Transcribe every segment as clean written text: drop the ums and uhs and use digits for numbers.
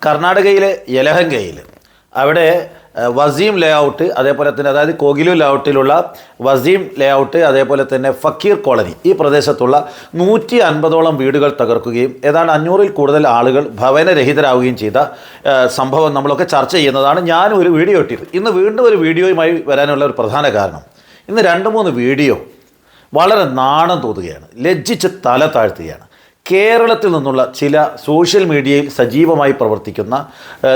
കർണാടകയിലെ യലഹങ്കയിൽ അവിടെ വസീം ലേഔട്ട്, അതേപോലെ തന്നെ അതായത് കോഗിലു ലേഔട്ടിലുള്ള വസീം ലേഔട്ട്, അതേപോലെ തന്നെ ഫക്കീർ കോളനി, ഈ പ്രദേശത്തുള്ള 150ഓളം വീടുകൾ തകർക്കുകയും ഏതാണ്ട് 500-ൽ കൂടുതൽ ആളുകൾ ഭവനരഹിതരാവുകയും ചെയ്ത സംഭവം നമ്മളൊക്കെ ചർച്ച ചെയ്യുന്നതാണ്. ഞാനും ഒരു വീഡിയോ ഇട്ടിരുന്നു. ഇന്ന് വീണ്ടും ഒരു വീഡിയോയുമായി വരാനുള്ള ഒരു പ്രധാന കാരണം, ഇന്ന് 2-3 വീഡിയോ വളരെ നാണം തോന്നുകയാണ്, ലജ്ജിച്ച് തല താഴ്ത്തുകയാണ്. കേരളത്തിൽ നിന്നുള്ള ചില സോഷ്യൽ മീഡിയയിൽ സജീവമായി പ്രവർത്തിക്കുന്ന,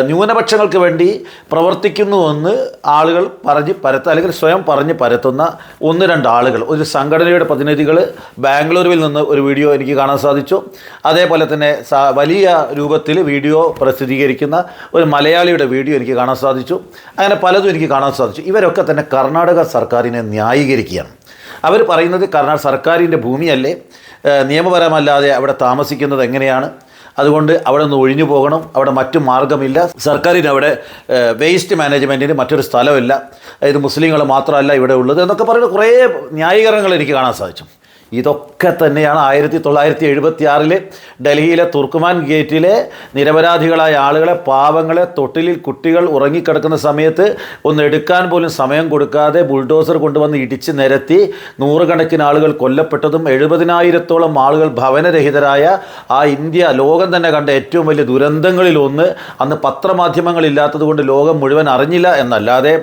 ന്യൂനപക്ഷങ്ങൾക്ക് വേണ്ടി പ്രവർത്തിക്കുന്നുവെന്ന് ആളുകൾ പറഞ്ഞ് പരത്തുക, അല്ലെങ്കിൽ സ്വയം പറഞ്ഞ് പരത്തുന്ന 1-2 ആളുകൾ, ഒരു സംഘടനയുടെ പ്രതിനിധികൾ ബാംഗ്ലൂരിൽ നിന്ന് ഒരു വീഡിയോ എനിക്ക് കാണാൻ സാധിച്ചു. അതേപോലെ തന്നെ വലിയ രൂപത്തിൽ വീഡിയോ പ്രസിദ്ധീകരിക്കുന്ന ഒരു മലയാളിയുടെ വീഡിയോ എനിക്ക് കാണാൻ സാധിച്ചു. അങ്ങനെ പലതും എനിക്ക് കാണാൻ സാധിച്ചു. ഇവരൊക്കെ തന്നെ കർണാടക സർക്കാരിനെ ന്യായീകരിക്കുകയാണ്. അവർ പറയുന്നത് കർണാടക സർക്കാരിൻ്റെ ഭൂമിയല്ലേ, നിയമപരമല്ലാതെ അവിടെ താമസിക്കുന്നത് എങ്ങനെയാണ്, അതുകൊണ്ട് അവിടെ നിന്ന് ഒഴിഞ്ഞു പോകണം, അവിടെ മറ്റു മാർഗ്ഗമില്ല, സർക്കാരിന് അവിടെ വേസ്റ്റ് മാനേജ്മെൻറ്റിന് മറ്റൊരു സ്ഥലമില്ല, ഇത് മുസ്ലിങ്ങൾ മാത്രമല്ല ഇവിടെ ഉള്ളത് എന്നൊക്കെ പറയുന്ന കുറേ ന്യായീകരണങ്ങൾ എനിക്ക് കാണാൻ സാധിച്ചു. ഇതൊക്കെ തന്നെയാണ് 1976 ഡൽഹിയിലെ തുർക്കുമാൻ ഗേറ്റിലെ നിരപരാധികളായ ആളുകളെ, പാവങ്ങളെ, തൊട്ടിലിൽ കുട്ടികൾ ഉറങ്ങിക്കിടക്കുന്ന സമയത്ത് ഒന്ന് എടുക്കാൻ പോലും സമയം കൊടുക്കാതെ ബുൾഡോസർ കൊണ്ടുവന്ന് ഇടിച്ച് നിരത്തി 100 കണക്കിന് ആളുകൾ കൊല്ലപ്പെട്ടതും 70,000-ഓളം ആളുകൾ ഭവനരഹിതരായ ആ ഇന്ത്യ ലോകം തന്നെ കണ്ട ഏറ്റവും വലിയ ദുരന്തങ്ങളിലൊന്ന്. അന്ന് പത്രമാധ്യമങ്ങളില്ലാത്തത് കൊണ്ട് ലോകം മുഴുവൻ അറിഞ്ഞില്ല എന്നല്ലാതെ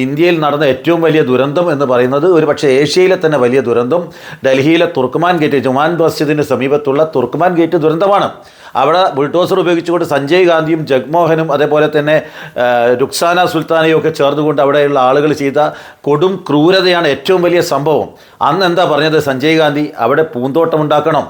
ഇന്ത്യയിൽ നടന്ന ഏറ്റവും വലിയ ദുരന്തം എന്ന് പറയുന്നത്, ഒരു പക്ഷേ ഏഷ്യയിലെ തന്നെ വലിയ ദുരന്തം, ഡൽഹിയിലെ തുർക്കുമാൻ ഗേറ്റ്, ജുമാൻ മസ്ജിദിന് സമീപത്തുള്ള തുർക്കുമാൻ ഗേറ്റ് ദുരന്തമാണ്. അവിടെ ബുൾഡോസർ ഉപയോഗിച്ചുകൊണ്ട് സഞ്ജയ് ഗാന്ധിയും ജഗ്മോഹനും അതേപോലെ തന്നെ രുക്സാന സുൽത്താനയും ഒക്കെ ചേർന്നുകൊണ്ട് അവിടെയുള്ള ആളുകൾ ചെയ്ത കൊടും ക്രൂരതയാണ് ഏറ്റവും വലിയ സംഭവം. അന്ന് എന്താ പറഞ്ഞത് സഞ്ജയ് ഗാന്ധി? അവിടെ പൂന്തോട്ടം ഉണ്ടാക്കണം,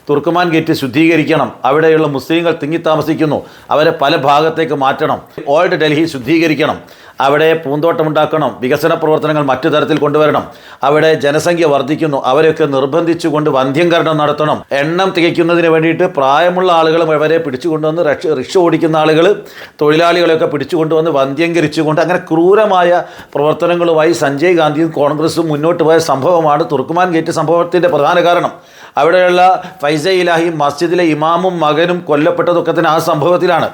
തുർക്കുമാൻ ഗേറ്റ് ശുദ്ധീകരിക്കണം, അവിടെയുള്ള മുസ്ലിങ്ങൾ തിങ്ങിത്താമസിക്കുന്നു, അവരെ പല ഭാഗത്തേക്ക് മാറ്റണം, ഓൾഡ് ഡൽഹി ശുദ്ധീകരിക്കണം, അവിടെ പൂന്തോട്ടമുണ്ടാക്കണം, വികസന പ്രവർത്തനങ്ങൾ മറ്റു തരത്തിൽ കൊണ്ടുവരണം, അവിടെ ജനസംഖ്യ വർദ്ധിക്കുന്നു, അവരെയൊക്കെ നിർബന്ധിച്ചുകൊണ്ട് വന്ധ്യംകരണം നടത്തണം, എണ്ണം തികയ്ക്കുന്നതിന് വേണ്ടിയിട്ട് പ്രായമുള്ള ആളുകളും അവരെ പിടിച്ചുകൊണ്ടുവന്ന് റിക്ഷ ഓടിക്കുന്ന ആളുകൾ, തൊഴിലാളികളെയൊക്കെ പിടിച്ചുകൊണ്ടുവന്ന് വന്ധ്യംകരിച്ചുകൊണ്ട് അങ്ങനെ ക്രൂരമായ പ്രവർത്തനങ്ങളുമായി സഞ്ജയ് ഗാന്ധിയും കോൺഗ്രസും മുന്നോട്ട് പോയ സംഭവമാണ് തുർക്കുമാൻ ഗേറ്റ് സംഭവത്തിൻ്റെ പ്രധാന കാരണം. അവിടെയുള്ള ഫൈസ ഇലാഹിയും മസ്ജിദിലെ ഇമാമും മകനും കൊല്ലപ്പെട്ടതൊക്കെ തന്നെ ആ സംഭവത്തിലാണ്.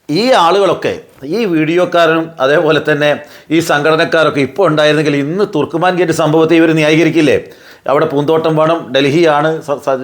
ഈ ആളുകളൊക്കെ, ഈ വീഡിയോക്കാരനും അതേപോലെ തന്നെ ഈ സംഘടനക്കാരൊക്കെ ഇപ്പോൾ ഉണ്ടായിരുന്നെങ്കിൽ ഇന്ന് തുർക്കുമാൻ ഗേറ്റ് സംഭവത്തെ ഇവർ ന്യായീകരിക്കില്ലേ? അവിടെ പൂന്തോട്ടം വേണം, ഡൽഹിയാണ്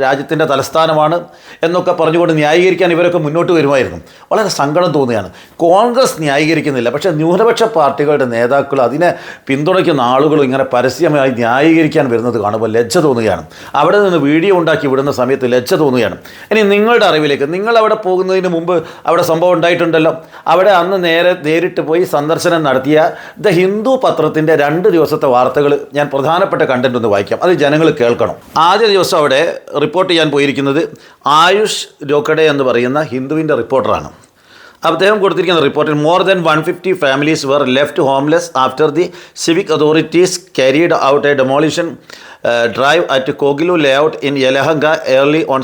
രാജ്യത്തിൻ്റെ തലസ്ഥാനമാണ് എന്നൊക്കെ പറഞ്ഞുകൊണ്ട് ന്യായീകരിക്കാൻ ഇവരൊക്കെ മുന്നോട്ട് വരുമായിരുന്നു. വളരെ സങ്കടം തോന്നുകയാണ്. കോൺഗ്രസ് ന്യായീകരിക്കുന്നില്ല, പക്ഷേ ന്യൂനപക്ഷ പാർട്ടികളുടെ നേതാക്കൾ, അതിനെ പിന്തുണയ്ക്കുന്ന ആളുകളും ഇങ്ങനെ പരസ്യമായി ന്യായീകരിക്കാൻ വരുന്നത് കാണുമ്പോൾ ലജ്ജ തോന്നുകയാണ്. അവിടെ നിന്ന് വീഡിയോ ഉണ്ടാക്കി വിടുന്ന സമയത്ത് ലജ്ജ തോന്നുകയാണ്. ഇനി നിങ്ങളുടെ അറിവിലേക്ക്, നിങ്ങൾ അവിടെ പോകുന്നതിന് മുമ്പ് അവിടെ സംഭവം ഉണ്ടായിട്ടുണ്ടല്ലോ, അവിടെ അന്ന് നേരിട്ട് പോയി സന്ദർശനം നടത്തിയ ദ ഹിന്ദു പത്രത്തിൻ്റെ 2 ദിവസത്തെ വാർത്തകൾ ഞാൻ പ്രധാനപ്പെട്ട കണ്ടന്റ് ഒന്ന് വായിക്കാം, അത് ജനങ്ങൾ കേൾക്കണം. ആദ്യ ദിവസം അവിടെ റിപ്പോർട്ട് ചെയ്യാൻ പോയിരിക്കുന്നത് ആയുഷ് രോക്കഡെ എന്ന് പറയുന്ന ഹിന്ദുവിൻ്റെ റിപ്പോർട്ടറാണ്. അദ്ദേഹം കൊടുത്തിരിക്കുന്ന റിപ്പോർട്ടിൽ more than 150 families were left homeless after the civic authorities carried out a demolition drive at Kogilu layout in Yelahanka early on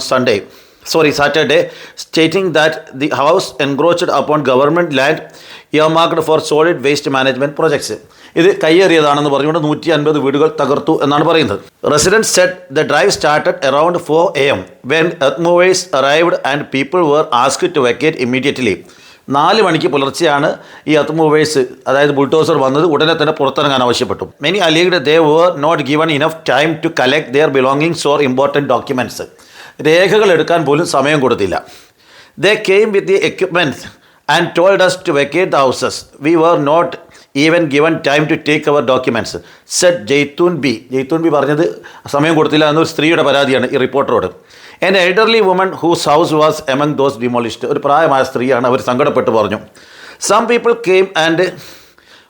Saturday, stating that the house encroached upon government land earmarked for solid waste management projects. ഇത് കയ്യേറിയതാണെന്ന് പറഞ്ഞുകൊണ്ട് 150 വീടുകൾ തകർത്തു എന്നാണ് പറയുന്നത്. Residents said the drive started around 4 AM when earth movers arrived and people were asked to vacate immediately. 4 മണിക്ക് പുലർച്ചെയാണ് ഈ earth movers, അതായത് ബുൾഡോസർ വന്നത്. ഉടനെ തന്നെ പുറത്തിറങ്ങാൻ ആവശ്യപ്പെട്ടു. Many alleged they were not given enough time to collect their belongings or important documents. രേഖകൾ എടുക്കാൻ പോലും സമയം കൊടുത്തില്ല. They came with the equipment and told us to vacate the houses. We were not even given time to take our documents, said Jaitoon Bi പറഞ്ഞത് സമയം കൊടുത്തില്ല എന്നൊരു സ്ത്രീയുടെ പരാതിയാണ് ഈ റിപ്പോർട്ടറോട്. An elderly woman whose house was among those demolished. ഒരു പ്രായമായ സ്ത്രീയാണ്, അവർ സങ്കടപ്പെട്ട് പറഞ്ഞു. Some people came and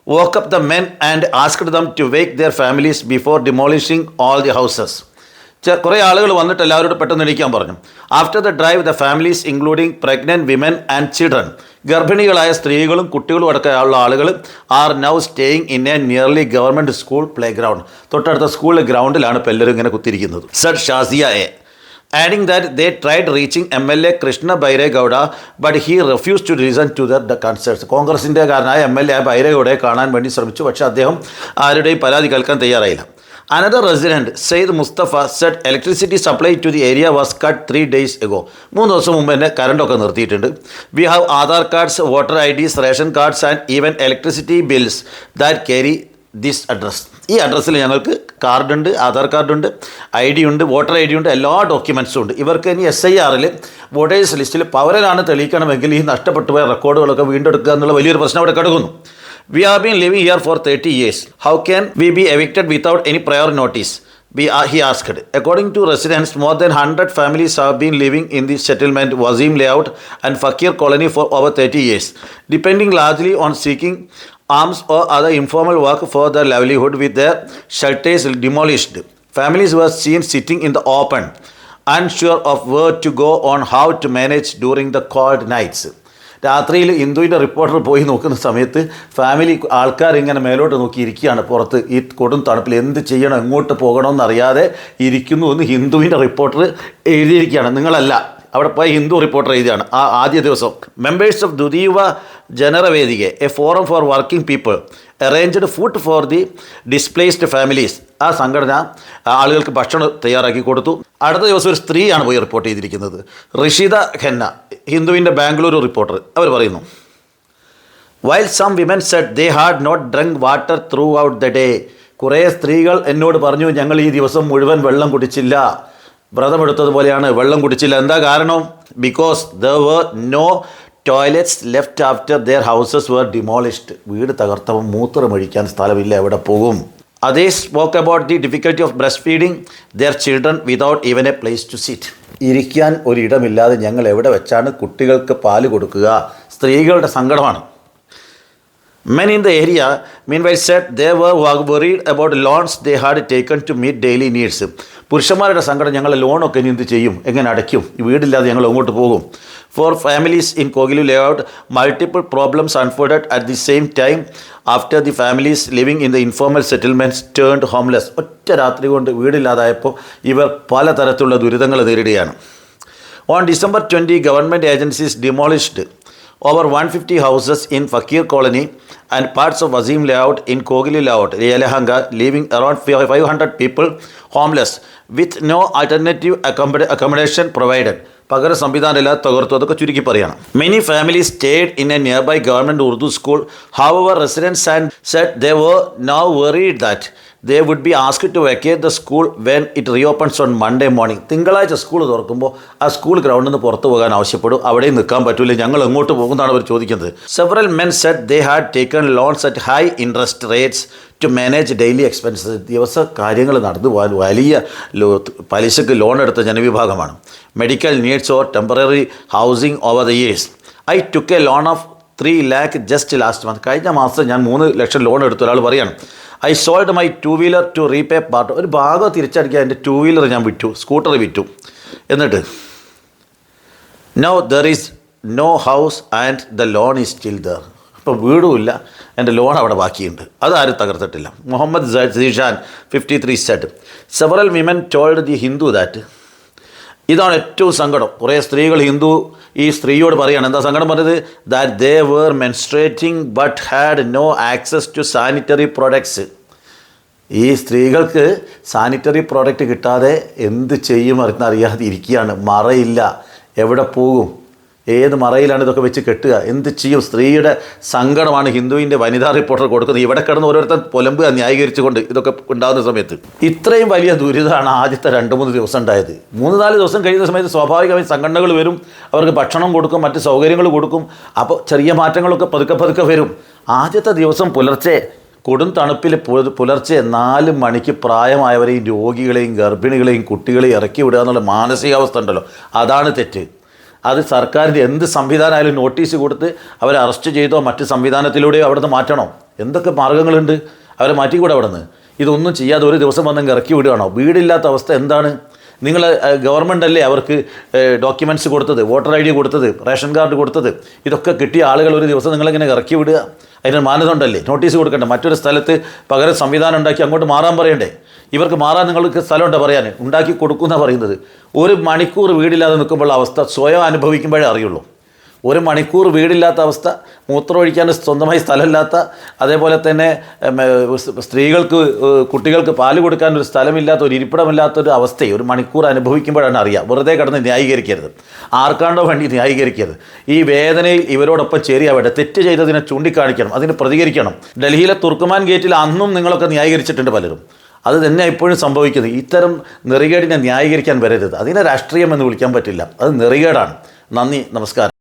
woke up the men and asked them to wake their families before demolishing all the houses. കുറേ ആളുകൾ വന്നിട്ട് എല്ലാവരോട് പെട്ടെന്ന് എണീക്കാൻ പറഞ്ഞു. After the drive the families including pregnant women and children, ഗർഭിണികളായ സ്ത്രീകളും കുട്ടികളും അടക്കമുള്ള ആളുകൾ are now staying in a nearly government school playground. തൊട്ടടുത്ത സ്കൂളിലെ ഗ്രൗണ്ടിലാണ് ഇപ്പോൾ എല്ലാവരും ഇങ്ങനെ കുത്തിയിരിക്കുന്നത്. Said Shazia A adding that they tried reaching MLA Krishna Bairegowda but he refused to listen to their concerns. കോൺഗ്രസിൻ്റെ കാരനായ MLA ബൈരേഗൌഡയെ കാണാൻ വേണ്ടി ശ്രമിച്ചു, പക്ഷേ അദ്ദേഹം ആരുടെയും പരാതി കേൾക്കാൻ തയ്യാറായില്ല. Another resident, Said Mustafa, said electricity supply to the area was cut 3 days ago. 3 ദിവസം മുമ്പ് തന്നെ കറണ്ടൊക്കെ നിർത്തിയിട്ടുണ്ട്. We have Aadhaar cards, voter IDs, ration cards and even electricity bills that carry this address. ഈ അഡ്രസ്സിൽ ഞങ്ങൾക്ക് കാർഡുണ്ട്, ആധാർ കാർഡുണ്ട്, ID ഉണ്ട്, voter ID ഉണ്ട്, എല്ലാ ഡോക്യുമെൻറ്റ്സും ഉണ്ട്. ഇവർക്ക് ഇനി SIRൽ വോട്ടേഴ്സ് ലിസ്റ്റിൽ പൗരനാണ് തെളിയിക്കണമെങ്കിൽ ഈ നഷ്ടപ്പെട്ടു പോയ റെക്കോർഡുകളൊക്കെ വീണ്ടെടുക്കുക എന്നുള്ള വലിയൊരു പ്രശ്നം അവിടെ കിടക്കുന്നു. We have been living here for 30 years. How can we be evicted without any prior notice? He asked. According to residents, more than 100 families have been living in the settlement Wazim Layout and Fakir Colony for over 30 years, depending largely on seeking alms or other informal work for their livelihood with their shelters demolished. Families were seen sitting in the open, unsure of where to go on how to manage during the cold nights. രാത്രിയിൽ ഹിന്ദുവിൻ്റെ reporter പോയി നോക്കുന്ന സമയത്ത് family ആൾക്കാർ ഇങ്ങനെ മേലോട്ട് നോക്കി ഇരിക്കുകയാണ് പുറത്ത് ഈ കൊടും തണുപ്പിൽ എന്ത് ചെയ്യണം എങ്ങോട്ട് പോകണമെന്നറിയാതെ ഇരിക്കുന്നു എന്ന് ഹിന്ദുവിൻ്റെ റിപ്പോർട്ടർ എഴുതിയിരിക്കുകയാണ്. നിങ്ങളല്ല, അവിടെ പോയി ഹിന്ദു റിപ്പോർട്ടർ എഴുതിയാണ് ആ ആദ്യ ദിവസം. Members of Dudiva Janaravedike, a forum for working people, arranged food for the displaced families. ആ സംഘടന ആളുകൾക്ക് ഭക്ഷണം തയ്യാറാക്കി കൊടുത്തു. അടുത്ത ദിവസം ഒരു സ്ത്രീയാണ് പോയി റിപ്പോർട്ട് ചെയ്തിരിക്കുന്നത്, ഋഷിത ഖന്ന, ഹിന്ദുവിൻ്റെ ബാംഗ്ലൂരു റിപ്പോർട്ടർ. അവർ പറയുന്നു, while some women said they had not drunk water throughout the day. കുറേ സ്ത്രീകൾ എന്നോട് പറഞ്ഞു, ഞങ്ങൾ ഈ ദിവസം മുഴുവൻ വെള്ളം കുടിച്ചില്ല, വ്രതമെടുത്തതുപോലെയാണ്, വെള്ളം കുടിച്ചില്ല. എന്താ കാരണം? Because there were no toilets left after their houses were demolished. വീട് തകർത്തവൻ മൂത്രമൊഴിക്കാൻ സ്ഥലമില്ല, എവിടെ പോകും? അതേ spoke about the difficulty of breastfeeding their children without even a place to sit. ഇരിക്കാൻ ഒരിടമില്ലാതെ ഞങ്ങൾ എവിടെ വെച്ചാണ് കുട്ടികൾക്ക് പാല് കൊടുക്കുക? സ്ത്രീകളുടെ സങ്കടമാണ്. Men in the area, meanwhile, said they were worried about loans they had taken to meet daily needs. പുരുഷന്മാരുടെ സങ്കടം, ഞങ്ങൾ ലോണൊക്കെ ഇനി എന്ത് ചെയ്യും, എങ്ങനെ അടയ്ക്കും, ഈ വീടില്ലാതെ ഞങ്ങൾ എങ്ങോട്ട് പോകും? For families in Kogilu layout, multiple problems unfolded at the same time after the families living in the informal settlements turned homeless. ഒറ്റ രാത്രി കൊണ്ട് വീടില്ലാതായപ്പോൾ ഇവർ പലതരത്തിലുള്ള ദുരിതങ്ങൾ നേരിടുകയാണ്. On December 20, government agencies demolished over 150 houses in Fakir Colony and parts of Wazim Layout in Kogilu Layout, Yelahanga, leaving around 500 people homeless with no alternative accommodation provided. പകര സംവിധാനമില്ലാതെ തകർത്തു. അതൊക്കെ ചുരുക്കി പറയാണ്. Many families stayed in a nearby government Urdu school. However, residents said they were now worried that they would be asked to vacate the school when it reopens on Monday morning. തിങ്കളാഴ്ച school തുറക്കുമ്പോൾ ആ school ഗ്രൗണ്ടിൽ നിന്ന് പുറത്തു പോകാൻ ആവശ്യപ്പെടും. അവിടെ നിൽക്കാൻ പറ്റില്ല, ഞങ്ങൾ എങ്ങോട്ട് പോകുന്നതാണ് അവർ ചോദിക്കുന്നത്. Several men said they had taken loans at high interest rates to manage daily expenses. ദിവസ കാര്യങ്ങൾ നടന്നു പോകാൻ വലിയ പലിശക്ക് ലോൺ എടുത്ത ജനവിഭാഗമാണ്. Medical needs or temporary housing over the years. I took a loan of 3 lakh just last month. കഴിഞ്ഞ മാസം ഞാൻ 3 ലക്ഷം ലോൺ എടുത്ത ഒരാൾ പറയാണ്. I sold my 2-wheeler to repay part. ഒരു ഭാഗം തിരിച്ചടിക്കാൻ എൻ്റെ 2-wheeler ഞാൻ വിറ്റു, സ്കൂട്ടർ വിറ്റു. എന്നിട്ട് now there is no house and the loan is still there. ഇപ്പോൾ വീടുമില്ല, എൻ്റെ ലോൺ അവിടെ ബാക്കിയുണ്ട്, അതാരും തകർത്തിട്ടില്ല. Muhammad Zeeshan 53 said several women told the Hindu that. ഇതാണ് ഏറ്റവും സങ്കടം. കുറേ സ്ത്രീകൾ ഹിന്ദു ഈ സ്ത്രീയോട് പറയുകയാണ്. എന്താ സങ്കടം പറഞ്ഞത്? That they were menstruating but had no access to sanitary products. ഈ സ്ത്രീകൾക്ക് സാനിറ്ററി പ്രോഡക്റ്റ് കിട്ടാതെ എന്ത് ചെയ്യും അറിയാതെ ഇരിക്കുകയാണ്. മറയില്ല, എവിടെ പോകും, ഏത് മറയിലാണ് ഇതൊക്കെ വെച്ച് കെട്ടുക, എന്ത് ചെയ്യും? സ്ത്രീയുടെ സങ്കടമാണ് ഹിന്ദുവിൻ്റെ വനിതാ റിപ്പോർട്ടർ കൊടുക്കുന്നത്. ഇവിടെ കിടന്ന് ഓരോരുത്തർ പൊലമ്പുക ന്യായീകരിച്ചുകൊണ്ട് ഇതൊക്കെ ഉണ്ടാകുന്ന സമയത്ത്. ഇത്രയും വലിയ ദുരിതമാണ് ആദ്യത്തെ 2-3 ദിവസം ഉണ്ടായത്. 3-4 ദിവസം കഴിയുന്ന സമയത്ത് സ്വാഭാവികമായി സംഘടനകൾ വരും, അവർക്ക് ഭക്ഷണം കൊടുക്കും, മറ്റ് സൗകര്യങ്ങൾ കൊടുക്കും. അപ്പോൾ ചെറിയ മാറ്റങ്ങളൊക്കെ പതുക്കെ വരും. ആദ്യത്തെ ദിവസം പുലർച്ചെ കൊടും തണുപ്പിൽ പുലർച്ചെ 4 മണിക്ക് പ്രായമായവരെയും രോഗികളെയും ഗർഭിണികളെയും കുട്ടികളെയും ഇറക്കി വിടുക എന്നുള്ള മാനസികാവസ്ഥ ഉണ്ടല്ലോ, അതാണ് തെറ്റ്. അത് സർക്കാരിൻ്റെ എന്ത് സംവിധാനമായാലും നോട്ടീസ് കൊടുത്ത് അവരെ അറസ്റ്റ് ചെയ്തോ മറ്റ് സംവിധാനത്തിലൂടെയോ അവിടെ നിന്ന് മാറ്റണോ? എന്തൊക്കെ മാർഗ്ഗങ്ങളുണ്ട്? അവരെ മാറ്റിക്കൂടെ അവിടെ നിന്ന്? ഇതൊന്നും ചെയ്യാതെ ഒരു ദിവസം വന്നെങ്കിൽ ഇറക്കി വിടുകയാണോ? വീടില്ലാത്ത അവസ്ഥ എന്താണ്? നിങ്ങൾ ഗവൺമെൻറ് അല്ലേ അവർക്ക് ഡോക്യുമെൻറ്റ്സ് കൊടുത്തത്, വോട്ടർ ID കൊടുത്തത്, റേഷൻ കാർഡ് കൊടുത്തത്? ഇതൊക്കെ കിട്ടിയ ആളുകൾ ഒരു ദിവസം നിങ്ങളിങ്ങനെ ഇറക്കി വിടുക? അതിന് മാനദണ്ഡമല്ലേ? നോട്ടീസ് കൊടുക്കണ്ടേ? മറ്റൊരു സ്ഥലത്ത് പകരം സംവിധാനം ഉണ്ടാക്കി അങ്ങോട്ട് മാറാൻ പറയണ്ടേ? ഇവർക്ക് മാറാൻ നിങ്ങൾക്ക് സ്ഥലമുണ്ടോ പറയാൻ? ഉണ്ടാക്കി കൊടുക്കുന്ന പറയുന്നത്. 1 മണിക്കൂർ വീടില്ലാതെ നിൽക്കുമ്പോൾ അവസ്ഥ സ്വയം അനുഭവിക്കുമ്പോഴേ അറിയുള്ളൂ. ഒരു മണിക്കൂർ വീടില്ലാത്ത അവസ്ഥ, മൂത്രമൊഴിക്കാൻ സ്വന്തമായി സ്ഥലമില്ലാത്ത, അതേപോലെ തന്നെ സ്ത്രീകൾക്ക് കുട്ടികൾക്ക് പാല് കൊടുക്കാൻ ഒരു സ്ഥലമില്ലാത്ത, ഒരു ഇരിപ്പിടമില്ലാത്തൊരു അവസ്ഥയെ ഒരു മണിക്കൂർ അനുഭവിക്കുമ്പോഴാണ് അറിയാം. വെറുതെ കിടന്ന് ന്യായീകരിക്കരുത്, ആർക്കാണ്ടോ വേണ്ടി ന്യായീകരിക്കരുത്. ഈ വേദനയിൽ ഇവരോടൊപ്പം ചേരിയാവട്ടെ, തെറ്റ് ചെയ്തതിനെ ചൂണ്ടിക്കാണിക്കണം, അതിന് പ്രതികരിക്കണം. ഡൽഹിയിലെ തുർക്കുമാൻ ഗേറ്റിൽ അന്നും നിങ്ങളൊക്കെ ന്യായീകരിച്ചിട്ടുണ്ട് പലരും. അത് തന്നെ ഇപ്പോഴും സംഭവിക്കുന്നത്. ഇത്തരം നെറികേടിനെ ന്യായീകരിക്കാൻ വരരുത്. അതിനെ രാഷ്ട്രീയം എന്ന് വിളിക്കാൻ പറ്റില്ല, അത് നെറികേടാണ്. നന്ദി, നമസ്കാരം.